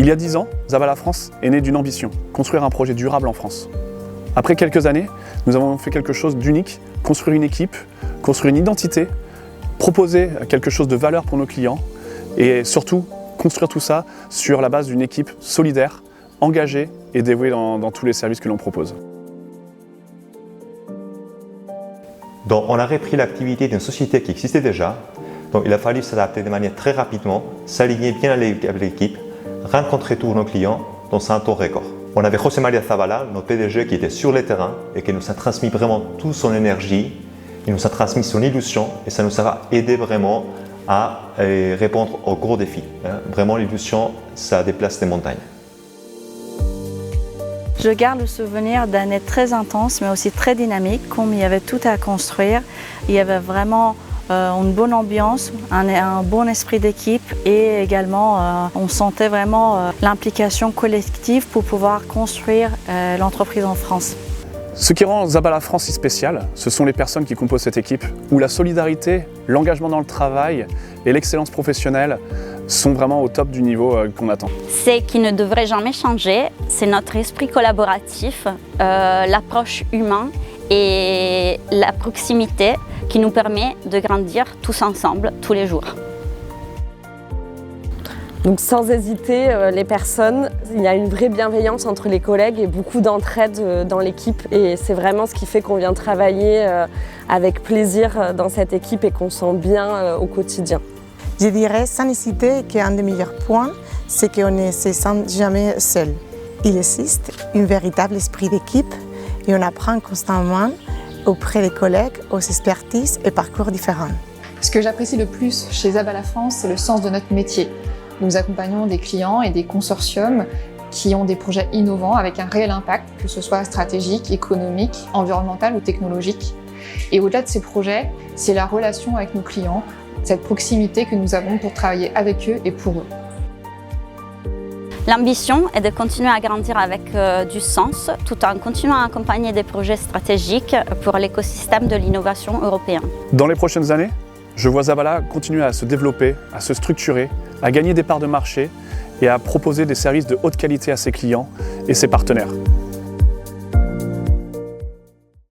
Il y a 10 ans, Zabala France est né d'une ambition, construire un projet durable en France. Après quelques années, nous avons fait quelque chose d'unique, construire une équipe, construire une identité, proposer quelque chose de valeur pour nos clients et surtout construire tout ça sur la base d'une équipe solidaire, engagée et dévouée dans tous les services que l'on propose. Donc, on a repris l'activité d'une société qui existait déjà, donc il a fallu s'adapter de manière très rapidement, s'aligner bien avec l'équipe, rencontrer tous nos clients dans un temps record. On avait José María Zabala, notre PDG, qui était sur le terrain et qui nous a transmis vraiment toute son énergie, il nous a transmis son illusion et ça nous a aidé vraiment à répondre aux gros défis. Vraiment, l'illusion, ça déplace des montagnes. Je garde le souvenir d'années très intenses, mais aussi très dynamiques, comme il y avait tout à construire. Il y avait vraiment une bonne ambiance, un bon esprit d'équipe et également on sentait vraiment l'implication collective pour pouvoir construire l'entreprise en France. Ce qui rend Zabala France si spécial, ce sont les personnes qui composent cette équipe, où la solidarité, l'engagement dans le travail et l'excellence professionnelle sont vraiment au top du niveau qu'on attend. Ce qui ne devrait jamais changer, c'est notre esprit collaboratif, l'approche humaine et la proximité qui nous permet de grandir tous ensemble, tous les jours. Donc sans hésiter, les personnes, il y a une vraie bienveillance entre les collègues et beaucoup d'entraide dans l'équipe. Et c'est vraiment ce qui fait qu'on vient travailler avec plaisir dans cette équipe et qu'on sent bien au quotidien. Je dirais sans hésiter qu'un des meilleurs points, c'est qu'on ne se sent jamais seul. Il existe un véritable esprit d'équipe et on apprend constamment auprès des collègues aux expertises et parcours différents. Ce que j'apprécie le plus chez Zabala France, c'est le sens de notre métier. Nous accompagnons des clients et des consortiums qui ont des projets innovants avec un réel impact, que ce soit stratégique, économique, environnemental ou technologique. Et au-delà de ces projets, c'est la relation avec nos clients, cette proximité que nous avons pour travailler avec eux et pour eux. L'ambition est de continuer à grandir avec du sens, tout en continuant à accompagner des projets stratégiques pour l'écosystème de l'innovation européen. Dans les prochaines années, je vois Zabala continuer à se développer, à se structurer, à gagner des parts de marché et à proposer des services de haute qualité à ses clients et ses partenaires.